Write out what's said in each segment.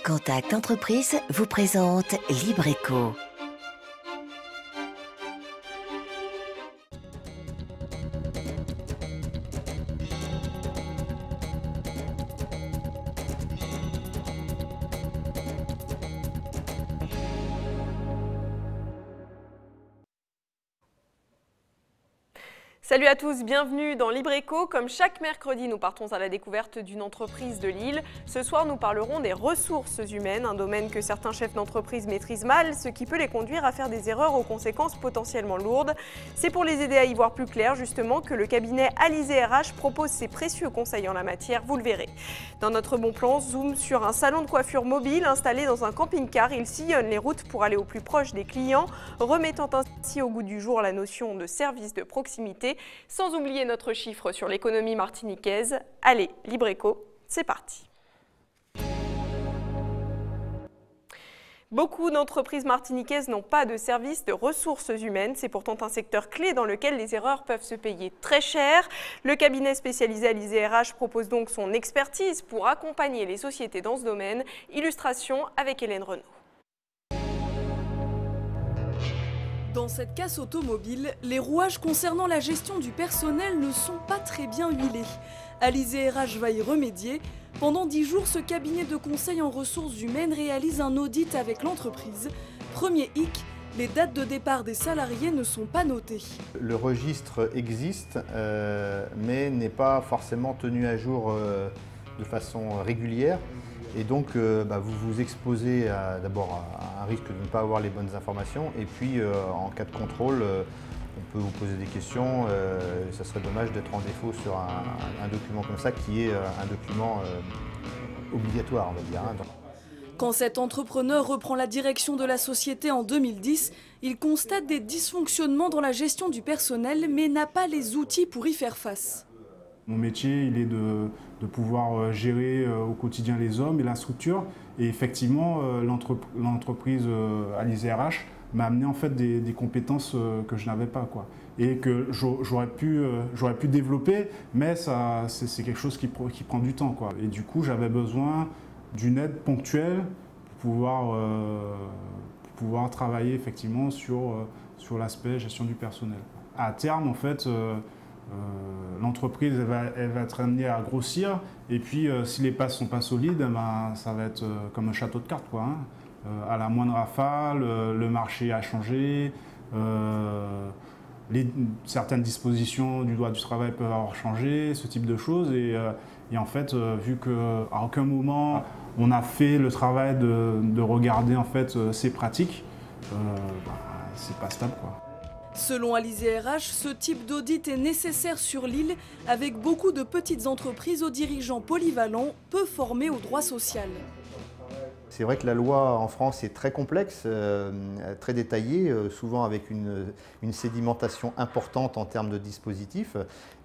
Contact Entreprise vous présente Libreco. Salut à tous, bienvenue dans Libreco. Comme chaque mercredi, nous partons à la découverte d'une entreprise de Lille. Ce soir, nous parlerons des ressources humaines, un domaine que certains chefs d'entreprise maîtrisent mal, ce qui peut les conduire à faire des erreurs aux conséquences potentiellement lourdes. C'est pour les aider à y voir plus clair, justement, que le cabinet Alizé RH propose ses précieux conseils en la matière, vous le verrez. Dans notre bon plan, zoom sur un salon de coiffure mobile installé dans un camping-car. Il sillonne les routes pour aller au plus proche des clients, remettant ainsi au goût du jour la notion de service de proximité. Sans oublier notre chiffre sur l'économie martiniquaise. Allez, Libreco, c'est parti. Beaucoup d'entreprises martiniquaises n'ont pas de service de ressources humaines. C'est pourtant un secteur clé dans lequel les erreurs peuvent se payer très cher. Le cabinet spécialisé Alizé RH propose donc son expertise pour accompagner les sociétés dans ce domaine. Illustration avec Hélène Renaud. Dans cette casse automobile, les rouages concernant la gestion du personnel ne sont pas très bien huilés. Alizé RH va y remédier. Pendant 10 jours, ce cabinet de conseil en ressources humaines réalise un audit avec l'entreprise. Premier hic, les dates de départ des salariés ne sont pas notées. Le registre existe, mais n'est pas forcément tenu à jour de façon régulière. Et donc, vous vous exposez d'abord à un risque de ne pas avoir les bonnes informations. Et puis, en cas de contrôle, on peut vous poser des questions. Ça serait dommage d'être en défaut sur un document comme ça, qui est un document obligatoire, on va dire. Quand cet entrepreneur reprend la direction de la société en 2010, il constate des dysfonctionnements dans la gestion du personnel, mais n'a pas les outils pour y faire face. Mon métier, il est de pouvoir gérer au quotidien les hommes et la structure. Et effectivement, l'entreprise Alizé RH m'a amené en fait des compétences que je n'avais pas, quoi. Et que j'aurais pu développer, mais c'est quelque chose qui prend du temps, quoi. Et du coup, j'avais besoin d'une aide ponctuelle pour pouvoir travailler effectivement sur l'aspect gestion du personnel. À terme, en fait, l'entreprise elle va être amenée à grossir, et puis si les bases ne sont pas solides, ça va être comme un château de cartes, quoi, hein. À la moindre rafale, le marché a changé, certaines dispositions du droit du travail peuvent avoir changé, ce type de choses. Et en fait, vu qu'à aucun moment on a fait le travail de regarder en fait ces pratiques, c'est pas stable, quoi. Selon Alizé RH, ce type d'audit est nécessaire sur l'île, avec beaucoup de petites entreprises aux dirigeants polyvalents, peu formés au droit social. C'est vrai que la loi en France est très complexe, très détaillée, souvent avec une sédimentation importante en termes de dispositifs.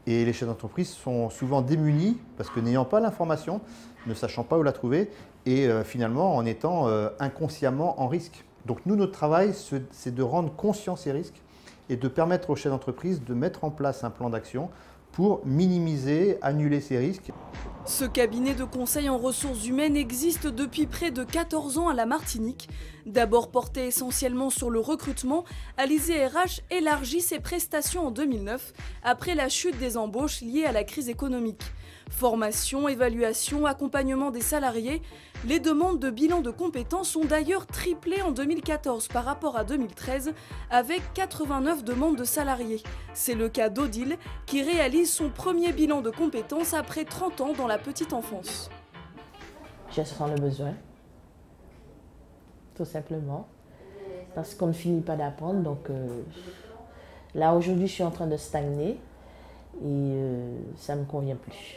Et les chefs d'entreprise sont souvent démunis parce que n'ayant pas l'information, ne sachant pas où la trouver, et finalement en étant inconsciemment en risque. Donc nous, notre travail, c'est de rendre conscient ces risques et de permettre aux chefs d'entreprise de mettre en place un plan d'action pour minimiser, annuler ces risques. Ce cabinet de conseil en ressources humaines existe depuis près de 14 ans à la Martinique. D'abord porté essentiellement sur le recrutement, Alizé RH élargit ses prestations en 2009, après la chute des embauches liées à la crise économique. Formation, évaluation, accompagnement des salariés, les demandes de bilan de compétences ont d'ailleurs triplé en 2014 par rapport à 2013, avec 89 demandes de salariés. C'est le cas d'Odile, qui réalise son premier bilan de compétences après 30 ans dans la petite enfance. Je sens le besoin, tout simplement, parce qu'on ne finit pas d'apprendre. Donc là, aujourd'hui, je suis en train de stagner et ça ne me convient plus.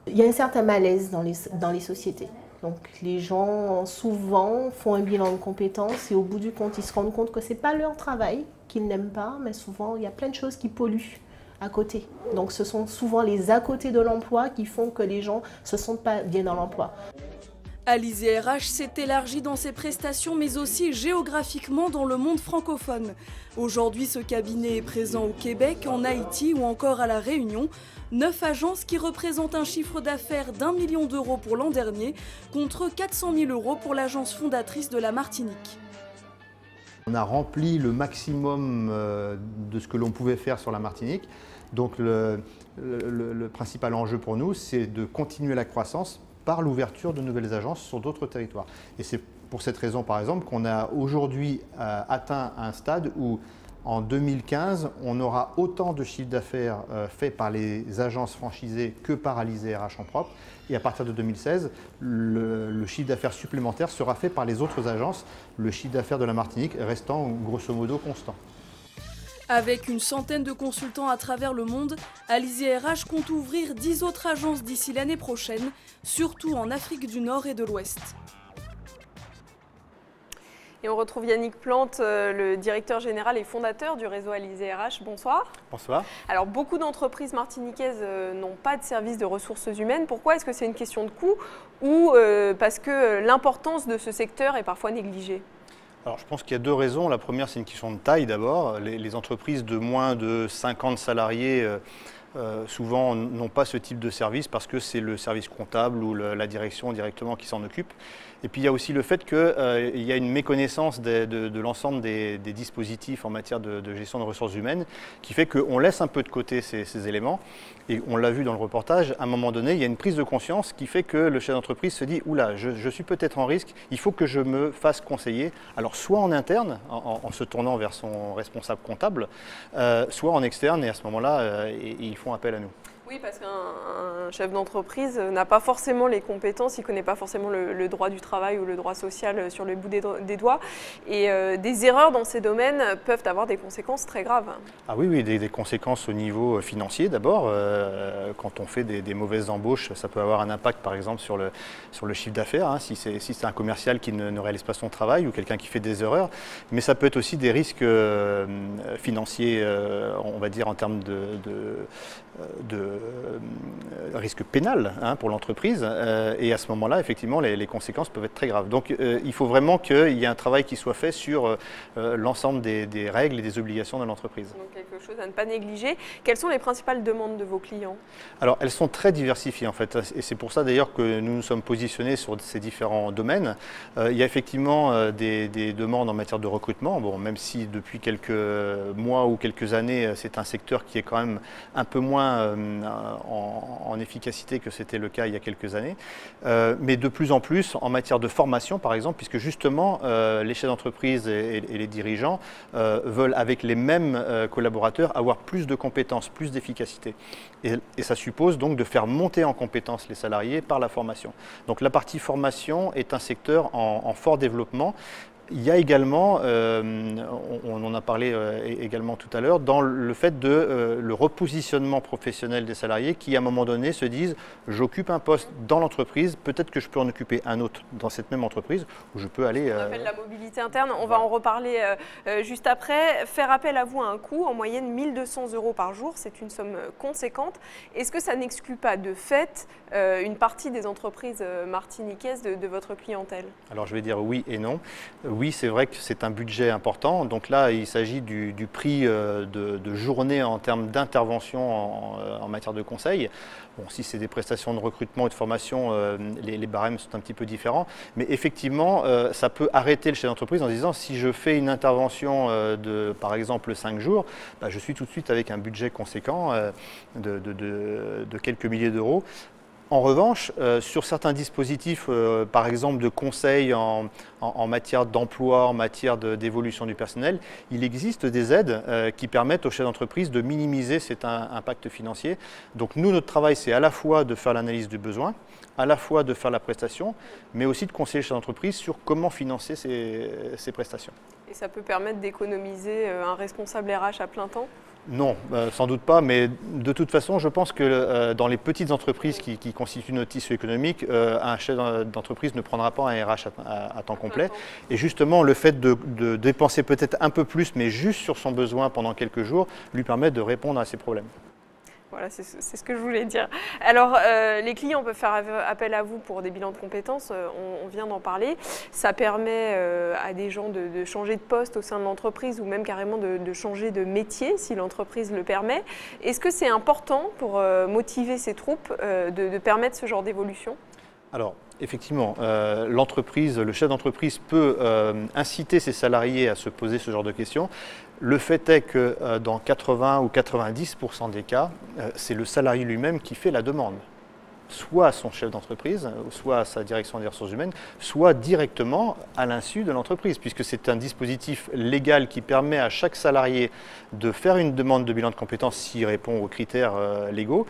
Il y a un certain malaise dans les sociétés. Donc les gens souvent font un bilan de compétences et au bout du compte, ils se rendent compte que ce n'est pas leur travail qu'ils n'aiment pas, mais souvent il y a plein de choses qui polluent à côté. Donc ce sont souvent les à côté de l'emploi qui font que les gens ne se sentent pas bien dans l'emploi. Alizé RH s'est élargi dans ses prestations mais aussi géographiquement dans le monde francophone. Aujourd'hui, ce cabinet est présent au Québec, en Haïti ou encore à La Réunion. 9 agences qui représentent un chiffre d'affaires d'1 million d'euros pour l'an dernier, contre 400 000 euros pour l'agence fondatrice de la Martinique. On a rempli le maximum de ce que l'on pouvait faire sur la Martinique. Donc le principal enjeu pour nous, c'est de continuer la croissance par l'ouverture de nouvelles agences sur d'autres territoires. Et c'est pour cette raison, par exemple, qu'on a aujourd'hui atteint un stade où, en 2015, on aura autant de chiffre d'affaires fait par les agences franchisées que par Alizé RH en propre. Et à partir de 2016, le chiffre d'affaires supplémentaire sera fait par les autres agences, le chiffre d'affaires de la Martinique restant grosso modo constant. Avec une centaine de consultants à travers le monde, Alizé RH compte ouvrir 10 autres agences d'ici l'année prochaine, surtout en Afrique du Nord et de l'Ouest. Et on retrouve Yannick Plante, le directeur général et fondateur du réseau Alizé RH. Bonsoir. Bonsoir. Alors, beaucoup d'entreprises martiniquaises n'ont pas de service de ressources humaines. Pourquoi? Est-ce que c'est une question de coût ou parce que l'importance de ce secteur est parfois négligée? Alors, je pense qu'il y a deux raisons. La première, c'est une question de taille d'abord. Les entreprises de moins de 50 salariés souvent n'ont pas ce type de service parce que c'est le service comptable ou la direction directement qui s'en occupe. Et puis il y a aussi le fait qu'il y a une méconnaissance de l'ensemble des dispositifs en matière de gestion de ressources humaines qui fait qu'on laisse un peu de côté ces éléments. Et on l'a vu dans le reportage, à un moment donné, il y a une prise de conscience qui fait que le chef d'entreprise se dit « Oula, je suis peut-être en risque, il faut que je me fasse conseiller ». Alors soit en interne, en se tournant vers son responsable comptable, soit en externe et à ce moment-là, ils font appel à nous. Oui, parce qu'un chef d'entreprise n'a pas forcément les compétences, il ne connaît pas forcément le droit du travail ou le droit social sur le bout des doigts. Et des erreurs dans ces domaines peuvent avoir des conséquences très graves. Ah oui, des conséquences au niveau financier d'abord. Quand on fait des mauvaises embauches, ça peut avoir un impact par exemple sur le chiffre d'affaires, hein, si c'est un commercial qui ne réalise pas son travail ou quelqu'un qui fait des erreurs. Mais ça peut être aussi des risques financiers, on va dire en termes de risque pénal hein, pour l'entreprise et à ce moment-là, effectivement, les conséquences peuvent être très graves. Donc il faut vraiment qu'il y ait un travail qui soit fait sur l'ensemble des règles et des obligations de l'entreprise. Donc quelque chose à ne pas négliger. Quelles sont les principales demandes de vos clients? Alors elles sont très diversifiées en fait et c'est pour ça d'ailleurs que nous nous sommes positionnés sur ces différents domaines. Il y a effectivement des demandes en matière de recrutement, bon, même si depuis quelques mois ou quelques années, c'est un secteur qui est quand même un peu moins en efficacité que c'était le cas il y a quelques années, mais de plus en plus en matière de formation par exemple, puisque justement les chefs d'entreprise et les dirigeants veulent avec les mêmes collaborateurs avoir plus de compétences, plus d'efficacité. Et ça suppose donc de faire monter en compétences les salariés par la formation. Donc la partie formation est un secteur en fort développement. Il y a également, on en a parlé également tout à l'heure, dans le fait de le repositionnement professionnel des salariés qui à un moment donné se disent j'occupe un poste dans l'entreprise, peut-être que je peux en occuper un autre dans cette même entreprise où je peux aller… On appelle la mobilité interne, on va en reparler juste après. Faire appel à vous a un coût, en moyenne 1 200 € par jour, c'est une somme conséquente. Est-ce que ça n'exclut pas de fait une partie des entreprises martiniquaises de votre clientèle? Alors je vais dire oui et non. Oui, c'est vrai que c'est un budget important. Donc là, il s'agit du prix de journée en termes d'intervention en matière de conseil. Bon, si c'est des prestations de recrutement et de formation, les barèmes sont un petit peu différents. Mais effectivement, ça peut arrêter le chef d'entreprise en disant si je fais une intervention de, par exemple, 5 jours, bah, je suis tout de suite avec un budget conséquent de quelques milliers d'euros. En revanche, sur certains dispositifs, par exemple de conseil en matière d'emploi, en matière d'évolution du personnel, il existe des aides qui permettent aux chefs d'entreprise de minimiser cet impact financier. Donc nous, notre travail, c'est à la fois de faire l'analyse du besoin, à la fois de faire la prestation, mais aussi de conseiller les chefs d'entreprise sur comment financer ces prestations. Et ça peut permettre d'économiser un responsable RH à plein temps ? Non, sans doute pas, mais de toute façon, je pense que dans les petites entreprises qui constituent notre tissu économique, un chef d'entreprise ne prendra pas un RH à temps complet. Et justement, le fait de dépenser peut-être un peu plus, mais juste sur son besoin pendant quelques jours, lui permet de répondre à ses problèmes. Voilà, c'est ce que je voulais dire. Alors, les clients peuvent faire appel à vous pour des bilans de compétences, on vient d'en parler. Ça permet à des gens de changer de poste au sein de l'entreprise ou même carrément de changer de métier si l'entreprise le permet. Est-ce que c'est important pour motiver ces troupes de permettre ce genre d'évolution ? Alors, effectivement, l'entreprise, le chef d'entreprise peut inciter ses salariés à se poser ce genre de questions. Le fait est que dans 80 ou 90% des cas, c'est le salarié lui-même qui fait la demande, soit à son chef d'entreprise, soit à sa direction des ressources humaines, soit directement à l'insu de l'entreprise, puisque c'est un dispositif légal qui permet à chaque salarié de faire une demande de bilan de compétences s'il répond aux critères légaux,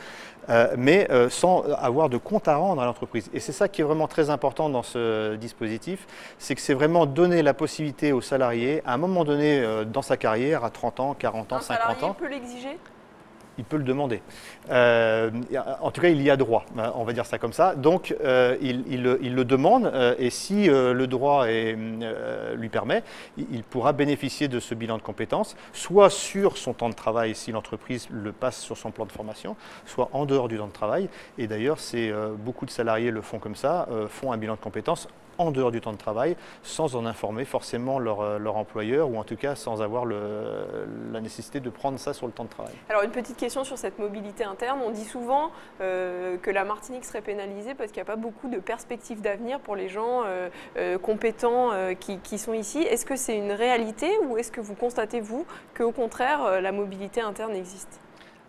mais sans avoir de compte à rendre à l'entreprise. Et c'est ça qui est vraiment très important dans ce dispositif, c'est que c'est vraiment donner la possibilité aux salariés, à un moment donné dans sa carrière, à 30 ans, 40 ans, 50 ans… Un salarié peut l'exiger ? Il peut le demander. En tout cas, il y a droit, on va dire ça comme ça. Donc, il le demande et si le droit lui permet, il pourra bénéficier de ce bilan de compétences, soit sur son temps de travail si l'entreprise le passe sur son plan de formation, soit en dehors du temps de travail. Et d'ailleurs, beaucoup de salariés le font comme ça, font un bilan de compétences en dehors du temps de travail, sans en informer forcément leur employeur, ou en tout cas sans avoir la nécessité de prendre ça sur le temps de travail. Alors une petite question sur cette mobilité interne. On dit souvent que la Martinique serait pénalisée parce qu'il n'y a pas beaucoup de perspectives d'avenir pour les gens compétents qui sont ici. Est-ce que c'est une réalité ou est-ce que vous constatez, vous, qu'au contraire, la mobilité interne existe ?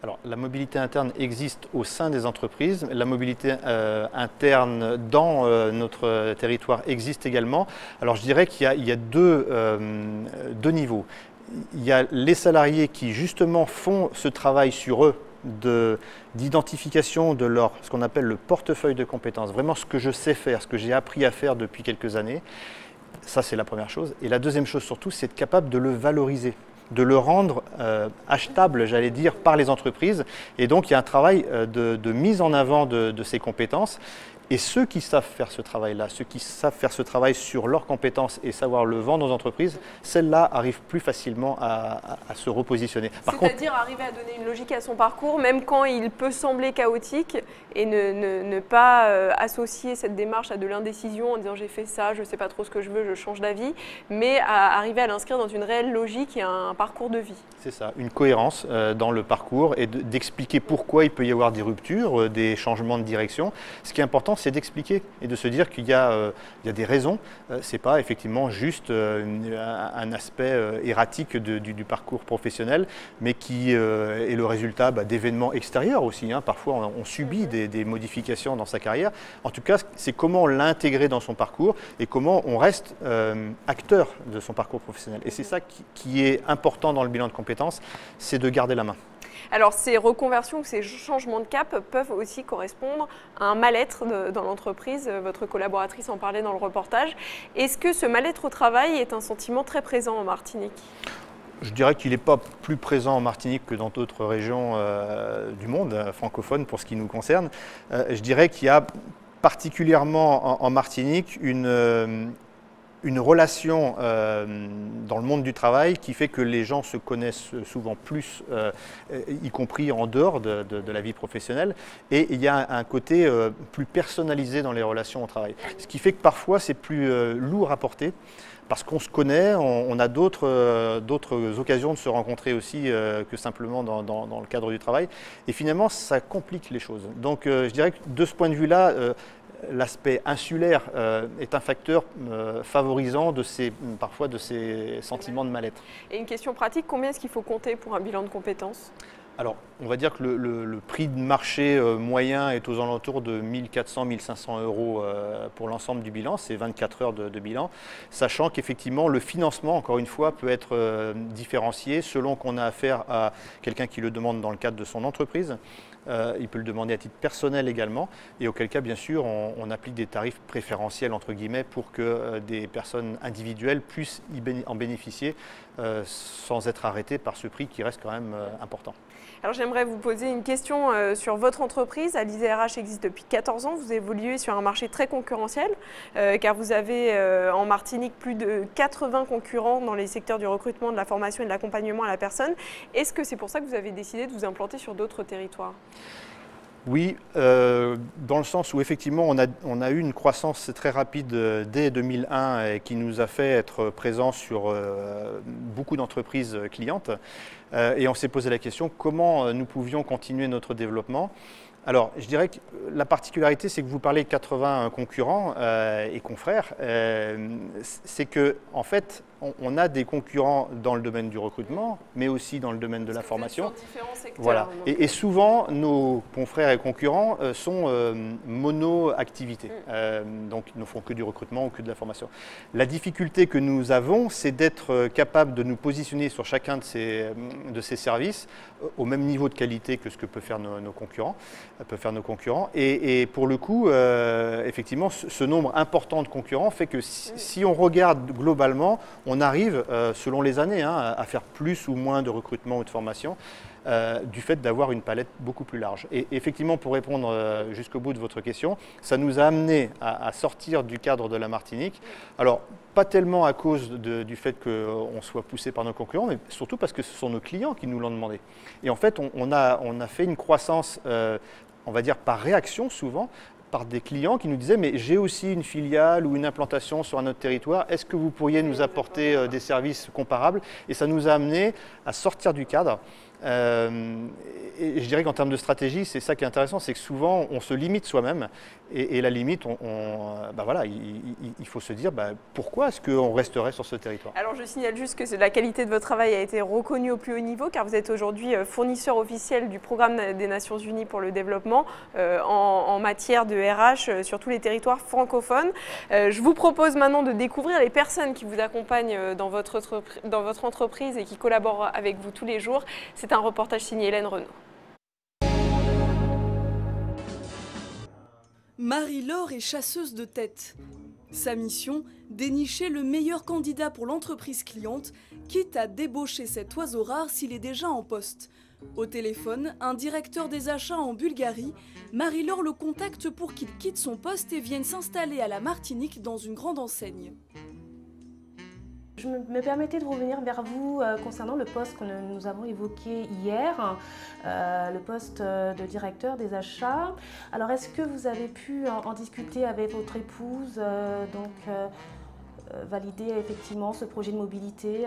Alors, la mobilité interne existe au sein des entreprises. La mobilité interne dans notre territoire existe également. Alors, je dirais qu'il y a deux niveaux. Il y a les salariés qui, justement, font ce travail sur eux d'identification de ce qu'on appelle le portefeuille de compétences. Vraiment ce que je sais faire, ce que j'ai appris à faire depuis quelques années. Ça, c'est la première chose. Et la deuxième chose, surtout, c'est être capable de le valoriser, de le rendre achetable, j'allais dire, par les entreprises. Et donc, il y a un travail de mise en avant de ces compétences. Et ceux qui savent faire ce travail-là, ceux qui savent faire ce travail sur leurs compétences et savoir le vendre aux entreprises, celles-là arrivent plus facilement à se repositionner. C'est-à-dire arriver à donner une logique à son parcours, même quand il peut sembler chaotique, et ne pas associer cette démarche à de l'indécision en disant j'ai fait ça, je ne sais pas trop ce que je veux, je change d'avis, mais à arriver à l'inscrire dans une réelle logique et un parcours de vie. C'est ça, une cohérence dans le parcours et d'expliquer pourquoi il peut y avoir des ruptures, des changements de direction. Ce qui est important, c'est d'expliquer et de se dire qu'il y a des raisons. Ce n'est pas effectivement juste un aspect erratique du parcours professionnel, mais qui est le résultat d'événements extérieurs aussi. Parfois, on subit des modifications dans sa carrière. En tout cas, c'est comment on l'a intégré dans son parcours et comment on reste acteur de son parcours professionnel. Et c'est ça qui est important dans le bilan de compétences, c'est de garder la main. Alors ces reconversions, ces changements de cap peuvent aussi correspondre à un mal-être dans l'entreprise. Votre collaboratrice en parlait dans le reportage. Est-ce que ce mal-être au travail est un sentiment très présent en Martinique ? Je dirais qu'il n'est pas plus présent en Martinique que dans d'autres régions du monde francophone pour ce qui nous concerne. Je dirais qu'il y a particulièrement en Martinique une relation dans le monde du travail qui fait que les gens se connaissent souvent plus, y compris en dehors de la vie professionnelle. Et il y a un côté plus personnalisé dans les relations au travail. Ce qui fait que parfois c'est plus lourd à porter. Parce qu'on se connaît, on a d'autres occasions de se rencontrer aussi que simplement dans le cadre du travail. Et finalement, ça complique les choses. Donc je dirais que de ce point de vue-là, l'aspect insulaire est un facteur favorisant parfois de ces sentiments de mal-être. Et une question pratique, combien est-ce qu'il faut compter pour un bilan de compétences ? Alors, on va dire que le prix de marché moyen est aux alentours de 1 400 – 1 500 € pour l'ensemble du bilan, c'est 24 heures de bilan, sachant qu'effectivement le financement, encore une fois, peut être différencié selon qu'on a affaire à quelqu'un qui le demande dans le cadre de son entreprise, il peut le demander à titre personnel également, et auquel cas, bien sûr, on applique des tarifs préférentiels, entre guillemets, pour que des personnes individuelles puissent en bénéficier sans être arrêtées par ce prix qui reste quand même important. Alors j'aimerais vous poser une question sur votre entreprise. Alizé RH existe depuis 14 ans. Vous évoluez sur un marché très concurrentiel car vous avez en Martinique plus de 80 concurrents dans les secteurs du recrutement, de la formation et de l'accompagnement à la personne. Est-ce que c'est pour ça que vous avez décidé de vous implanter sur d'autres territoires ? Oui, dans le sens où effectivement on a eu une croissance très rapide dès 2001 et qui nous a fait être présents sur beaucoup d'entreprises clientes. Et on s'est posé la question comment nous pouvions continuer notre développement. Alors, je dirais que la particularité, c'est que vous parlez de 80 concurrents et confrères. C'est que, en fait, on a des concurrents dans le domaine du recrutement, mais aussi dans le domaine de la formation. Voilà. Et souvent, nos confrères et concurrents sont mono-activités, donc ils ne font que du recrutement ou que de la formation. La difficulté que nous avons, c'est d'être capable de nous positionner sur chacun de ces services au même niveau de qualité que ce que peuvent faire nos concurrents. Et pour le coup, effectivement, ce nombre important de concurrents fait que si on regarde globalement, on arrive, selon les années, à faire plus ou moins de recrutement ou de formation du fait d'avoir une palette beaucoup plus large. Et effectivement, pour répondre jusqu'au bout de votre question, ça nous a amené à sortir du cadre de la Martinique. Alors, pas tellement à cause du fait qu'on soit poussé par nos concurrents, mais surtout parce que ce sont nos clients qui nous l'ont demandé. Et en fait, on a fait une croissance, on va dire par réaction souvent, par des clients qui nous disaient « mais j'ai aussi une filiale ou une implantation sur un autre territoire, est-ce que vous pourriez nous apporter des services comparables ?» Et ça nous a amené à sortir du cadre. Et je dirais qu'en termes de stratégie, c'est ça qui est intéressant, c'est que souvent on se limite soi-même et la limite, voilà, il faut se dire pourquoi est-ce qu'on resterait sur ce territoire. Alors je signale juste que la qualité de votre travail a été reconnue au plus haut niveau car vous êtes aujourd'hui fournisseur officiel du programme des Nations Unies pour le développement en matière de RH sur tous les territoires francophones. Je vous propose maintenant de découvrir les personnes qui vous accompagnent dans votre entreprise et qui collaborent avec vous tous les jours. C'est un reportage signé Hélène Renaud. Marie-Laure est chasseuse de tête. Sa mission, dénicher le meilleur candidat pour l'entreprise cliente, quitte à débaucher cet oiseau rare s'il est déjà en poste. Au téléphone, un directeur des achats en Bulgarie, Marie-Laure le contacte pour qu'il quitte son poste et vienne s'installer à la Martinique dans une grande enseigne. Je me permettais de revenir vers vous concernant le poste que nous avons évoqué hier, le poste de directeur des achats. Alors, est-ce que vous avez pu en discuter avec votre épouse, valider effectivement ce projet de mobilité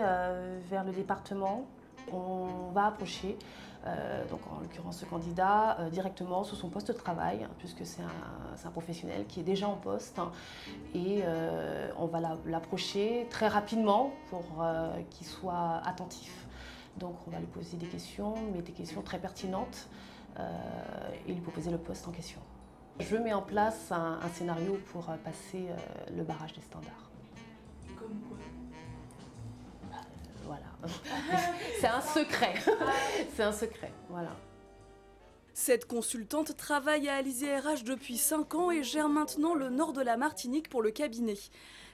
vers le département? On va approcher, donc en l'occurrence ce candidat, directement sur son poste de travail, puisque c'est un professionnel qui est déjà en poste, et on va l'approcher très rapidement pour qu'il soit attentif. Donc on va lui poser des questions, mais des questions très pertinentes, et lui proposer le poste en question. Je mets en place un scénario pour passer le barrage des standards. Comme quoi ? Voilà, c'est un secret, c'est un secret, voilà. Cette consultante travaille à Alizé RH depuis 5 ans et gère maintenant le nord de la Martinique pour le cabinet.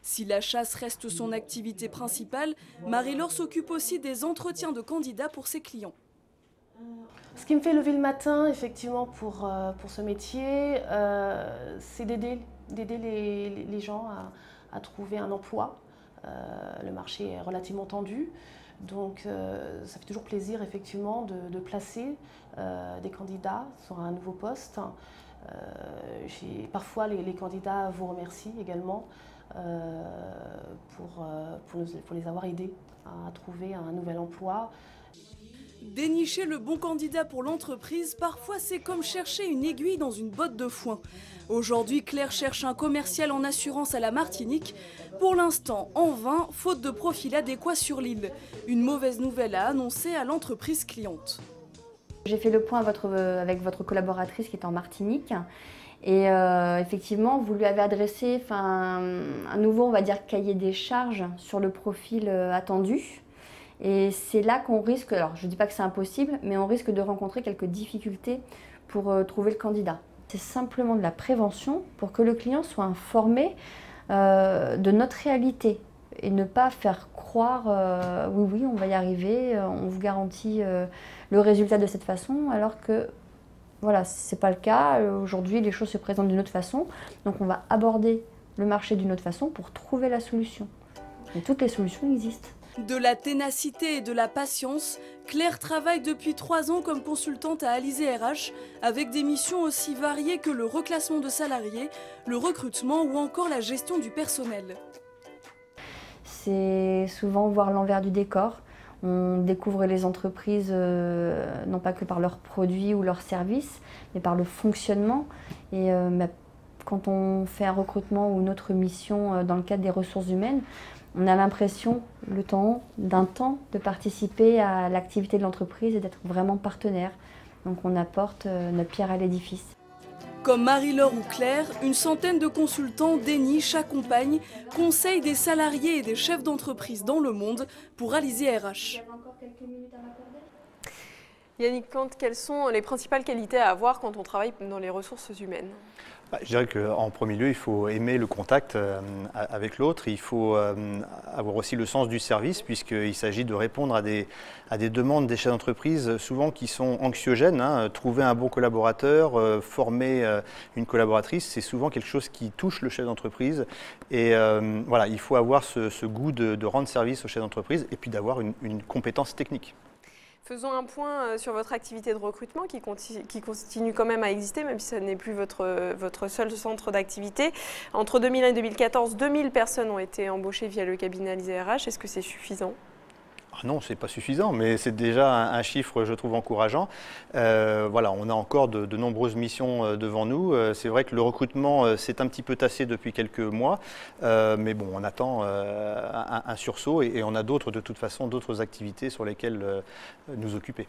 Si la chasse reste son activité principale, Marie-Laure s'occupe aussi des entretiens de candidats pour ses clients. Ce qui me fait lever le matin, effectivement, pour ce métier, c'est d'aider les gens à trouver un emploi. Le marché est relativement tendu, donc ça fait toujours plaisir effectivement de placer des candidats sur un nouveau poste. Parfois les candidats vous remercient également pour les avoir aidés à trouver un nouvel emploi. Dénicher le bon candidat pour l'entreprise, parfois c'est comme chercher une aiguille dans une botte de foin. Aujourd'hui, Claire cherche un commercial en assurance à la Martinique. Pour l'instant, en vain, faute de profil adéquat sur l'île. Une mauvaise nouvelle à annoncer à l'entreprise cliente. J'ai fait le point avec votre collaboratrice qui est en Martinique. Et effectivement, vous lui avez adressé un nouveau, on va dire, cahier des charges sur le profil attendu. Et c'est là qu'on risque, alors je ne dis pas que c'est impossible, mais on risque de rencontrer quelques difficultés pour trouver le candidat. C'est simplement de la prévention pour que le client soit informé de notre réalité et ne pas faire croire oui, on va y arriver, on vous garantit le résultat de cette façon, alors que voilà, ce n'est pas le cas. Aujourd'hui, les choses se présentent d'une autre façon, donc on va aborder le marché d'une autre façon pour trouver la solution. Et toutes les solutions existent. De la ténacité et de la patience, Claire travaille depuis 3 ans comme consultante à Alizé RH, avec des missions aussi variées que le reclassement de salariés, le recrutement ou encore la gestion du personnel. C'est souvent voir l'envers du décor. On découvre les entreprises non pas que par leurs produits ou leurs services, mais par le fonctionnement. Et quand on fait un recrutement ou une autre mission dans le cadre des ressources humaines, on a l'impression, d'un temps, de participer à l'activité de l'entreprise et d'être vraiment partenaire. Donc on apporte notre pierre à l'édifice. Comme Marie-Laure ou Claire, une centaine de consultants dénichent, accompagnent, conseillent des salariés et des chefs d'entreprise dans le monde pour Alizé RH. Yannick Plante, quelles sont les principales qualités à avoir quand on travaille dans les ressources humaines ? Je dirais qu'en premier lieu, il faut aimer le contact avec l'autre. Il faut avoir aussi le sens du service, puisqu'il s'agit de répondre à des demandes des chefs d'entreprise, souvent qui sont anxiogènes. Trouver un bon collaborateur, former une collaboratrice, c'est souvent quelque chose qui touche le chef d'entreprise. Et voilà, il faut avoir ce goût de rendre service au chef d'entreprise et puis d'avoir une compétence technique. Faisons un point sur votre activité de recrutement qui continue quand même à exister, même si ce n'est plus votre seul centre d'activité. Entre 2001 et 2014, 2000 personnes ont été embauchées via le cabinet Alizé RH. Est-ce que c'est suffisant ? Non, ce n'est pas suffisant, mais c'est déjà un chiffre, je trouve, encourageant. Voilà, on a encore de nombreuses missions devant nous. C'est vrai que le recrutement s'est un petit peu tassé depuis quelques mois, mais bon, on attend un sursaut et on a de toute façon, d'autres activités sur lesquelles nous occuper.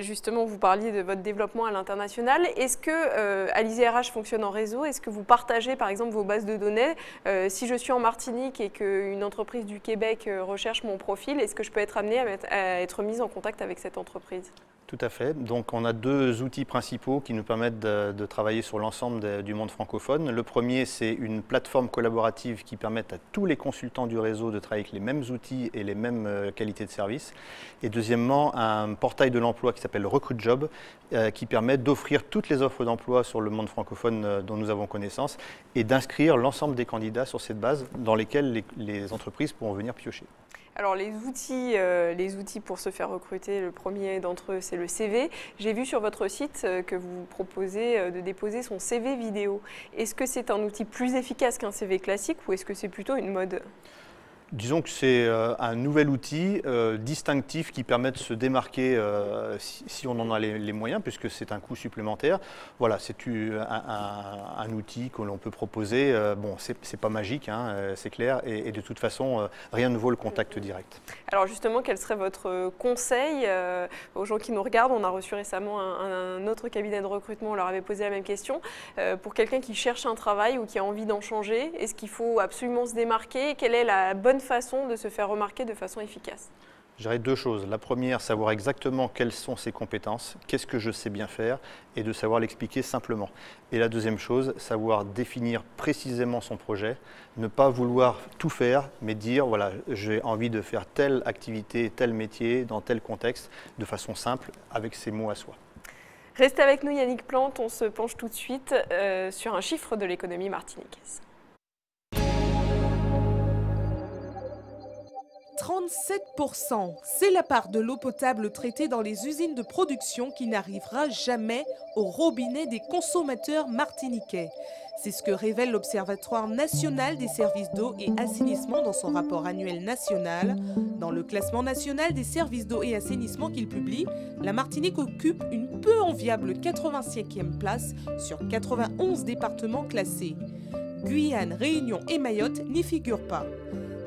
Justement, vous parliez de votre développement à l'international. Est-ce que Alizé RH fonctionne en réseau? Est-ce que vous partagez par exemple vos bases de données? Si je suis en Martinique et qu'une entreprise du Québec recherche mon profil, est-ce que je peux être amenée à être mise en contact avec cette entreprise? Tout à fait. Donc on a 2 outils principaux qui nous permettent de travailler sur l'ensemble du monde francophone. Le premier, c'est une plateforme collaborative qui permet à tous les consultants du réseau de travailler avec les mêmes outils et les mêmes qualités de service. Et deuxièmement, un portail de l'emploi qui s'appelle RecruitJob qui permet d'offrir toutes les offres d'emploi sur le monde francophone dont nous avons connaissance et d'inscrire l'ensemble des candidats sur cette base dans lesquelles les entreprises pourront venir piocher. Alors les outils pour se faire recruter, le premier d'entre eux c'est le CV. J'ai vu sur votre site que vous proposez de déposer son CV vidéo. Est-ce que c'est un outil plus efficace qu'un CV classique ou est-ce que c'est plutôt une mode ? Disons que c'est un nouvel outil distinctif qui permet de se démarquer si on en a les moyens, puisque c'est un coût supplémentaire. Voilà, c'est un outil que l'on peut proposer. Bon, c'est pas magique, hein, c'est clair, et de toute façon, rien ne vaut le contact direct. Alors justement, quel serait votre conseil aux gens qui nous regardent? On a reçu récemment un autre cabinet de recrutement, on leur avait posé la même question. Pour quelqu'un qui cherche un travail ou qui a envie d'en changer, est-ce qu'il faut absolument se démarquer? Quelle est la bonne façon de se faire remarquer de façon efficace? Je dirais 2 choses. La première, savoir exactement quelles sont ses compétences, qu'est-ce que je sais bien faire, et de savoir l'expliquer simplement. Et la deuxième chose, savoir définir précisément son projet, ne pas vouloir tout faire, mais dire, voilà, j'ai envie de faire telle activité, tel métier, dans tel contexte, de façon simple, avec ses mots à soi. Restez avec nous Yannick Plante, on se penche tout de suite sur un chiffre de l'économie martiniquaise. 37%, c'est la part de l'eau potable traitée dans les usines de production qui n'arrivera jamais au robinet des consommateurs martiniquais. C'est ce que révèle l'Observatoire national des services d'eau et assainissement dans son rapport annuel national. Dans le classement national des services d'eau et assainissement qu'il publie, la Martinique occupe une peu enviable 85e place sur 91 départements classés. Guyane, Réunion et Mayotte n'y figurent pas.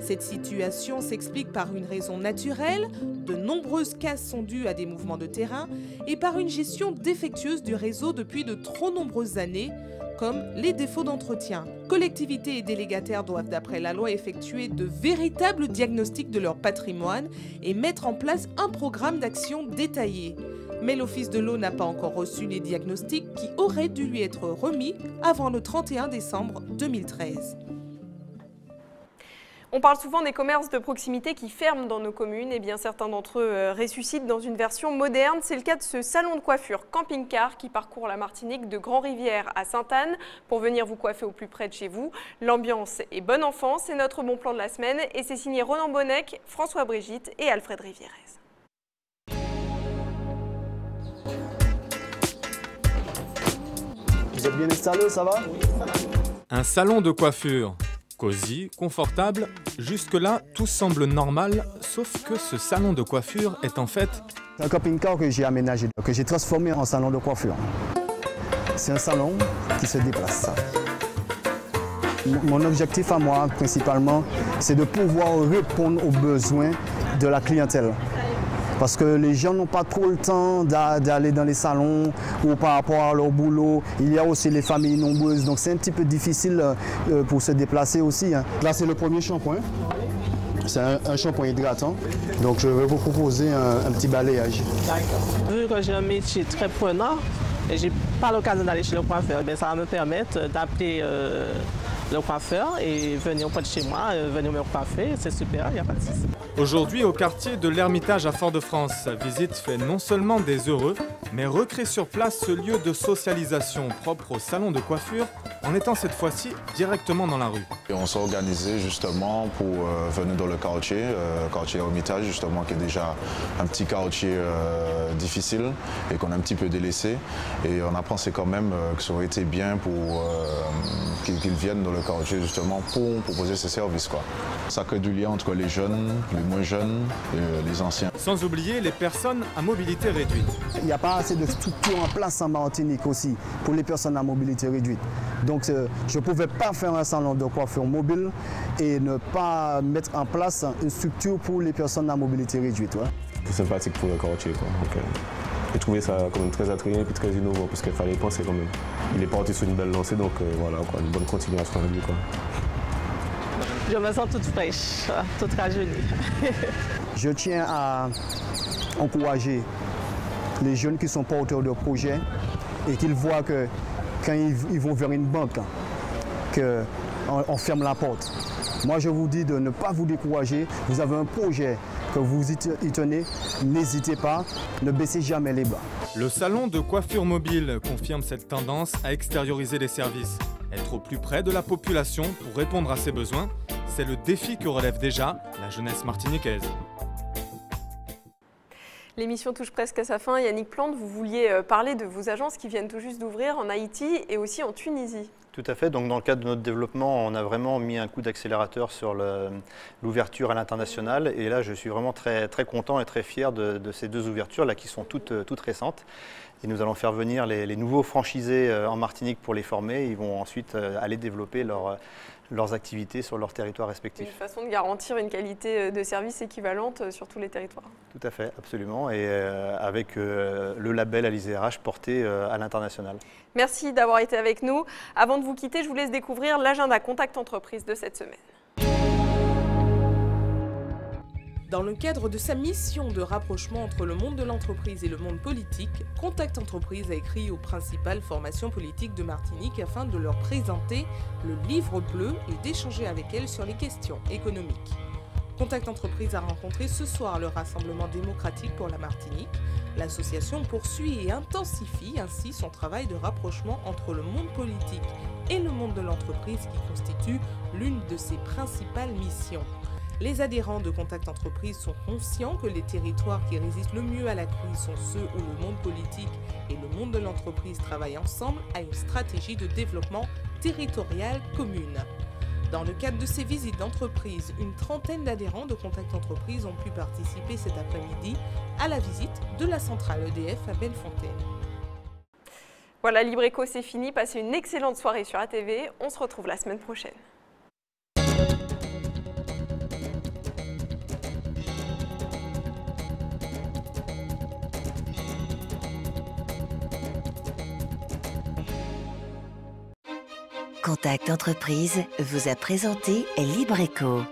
Cette situation s'explique par une raison naturelle, de nombreuses casses sont dues à des mouvements de terrain et par une gestion défectueuse du réseau depuis de trop nombreuses années, comme les défauts d'entretien. Collectivités et délégataires doivent d'après la loi effectuer de véritables diagnostics de leur patrimoine et mettre en place un programme d'action détaillé. Mais l'Office de l'eau n'a pas encore reçu les diagnostics qui auraient dû lui être remis avant le 31 décembre 2013. On parle souvent des commerces de proximité qui ferment dans nos communes. Et bien certains d'entre eux ressuscitent dans une version moderne. C'est le cas de ce salon de coiffure camping-car qui parcourt la Martinique de Grand-Rivière à Sainte-Anne pour venir vous coiffer au plus près de chez vous. L'ambiance est bonne enfant, c'est notre bon plan de la semaine et c'est signé Ronan Bonnec, François Brigitte et Alfred Rivierez. Vous êtes bien installé, ça va? Un salon de coiffure. Cosy, confortable, jusque-là, tout semble normal, sauf que ce salon de coiffure est en fait... C'est un camping-car que j'ai aménagé, que j'ai transformé en salon de coiffure. C'est un salon qui se déplace. Mon objectif à moi, principalement, c'est de pouvoir répondre aux besoins de la clientèle. Parce que les gens n'ont pas trop le temps d'aller dans les salons ou par rapport à leur boulot. Il y a aussi les familles nombreuses, donc c'est un petit peu difficile pour se déplacer aussi. Là, c'est le premier shampoing. C'est un shampoing hydratant. Donc, je vais vous proposer un petit balayage. Vu que j'ai un métier très prenant et je n'ai pas l'occasion d'aller chez le coiffeur, ça va me permettre d'appeler le coiffeur et venir auprès de chez moi, venir me coiffer. C'est super, il n'y a pas de souci. Aujourd'hui, au quartier de l'Ermitage à Fort-de-France, sa visite fait non seulement des heureux, mais recrée sur place ce lieu de socialisation propre au salon de coiffure, en étant cette fois-ci directement dans la rue. Et on s'est organisé justement pour venir dans le quartier Ermitage, justement, qui est déjà un petit quartier difficile et qu'on a un petit peu délaissé. Et on a pensé quand même que ça aurait été bien pour qu'ils viennent dans le quartier justement pour proposer ces services, quoi. Ça crée du lien entre les jeunes, les moins jeunes et les anciens. Sans oublier les personnes à mobilité réduite. Il n'y a pas assez de structures en place en Martinique aussi pour les personnes à mobilité réduite. Donc je ne pouvais pas faire un salon de coiffure mobile et ne pas mettre en place une structure pour les personnes à mobilité réduite. Ouais. C'est sympathique pour le quartier, quoi. Donc, j'ai trouvé ça quand même très attrayant et puis très innovant parce qu'il fallait penser quand même. Il est parti sur une belle lancée, donc voilà, quoi, une bonne continuation avec lui, quoi. Je me sens toute fraîche, toute rajeunie. Je tiens à encourager les jeunes qui sont porteurs de projets et qu'ils voient que quand ils vont vers une banque, qu'on ferme la porte. Moi, je vous dis de ne pas vous décourager. Vous avez un projet que vous y tenez, n'hésitez pas, ne baissez jamais les bras. Le salon de coiffure mobile confirme cette tendance à extérioriser les services. Être au plus près de la population pour répondre à ses besoins, c'est le défi que relève déjà la jeunesse martiniquaise. L'émission touche presque à sa fin. Yannick Plante, vous vouliez parler de vos agences qui viennent tout juste d'ouvrir en Haïti et aussi en Tunisie. Tout à fait. Donc, dans le cadre de notre développement, on a vraiment mis un coup d'accélérateur sur l'ouverture à l'international. Et là, je suis vraiment très, très content et très fier de ces deux ouvertures là qui sont toutes récentes. Et nous allons faire venir les nouveaux franchisés en Martinique pour les former. Ils vont ensuite aller développer leurs activités sur leur territoire respectif. Une façon de garantir une qualité de service équivalente sur tous les territoires. Tout à fait, absolument. Et avec le label Alizé RH porté à l'international. Merci d'avoir été avec nous. Avant de vous quitter, je vous laisse découvrir l'agenda Contact Entreprise de cette semaine. Dans le cadre de sa mission de rapprochement entre le monde de l'entreprise et le monde politique, Contact Entreprise a écrit aux principales formations politiques de Martinique afin de leur présenter le livre bleu et d'échanger avec elles sur les questions économiques. Contact Entreprise a rencontré ce soir le Rassemblement démocratique pour la Martinique. L'association poursuit et intensifie ainsi son travail de rapprochement entre le monde politique et le monde de l'entreprise qui constitue l'une de ses principales missions. Les adhérents de Contact Entreprise sont conscients que les territoires qui résistent le mieux à la crise sont ceux où le monde politique et le monde de l'entreprise travaillent ensemble à une stratégie de développement territorial commune. Dans le cadre de ces visites d'entreprise, une trentaine d'adhérents de Contact Entreprise ont pu participer cet après-midi à la visite de la centrale EDF à Bellefontaine. Voilà, Libreco, c'est fini. Passez une excellente soirée sur ATV. On se retrouve la semaine prochaine. Contact Entreprise vous a présenté Libreco.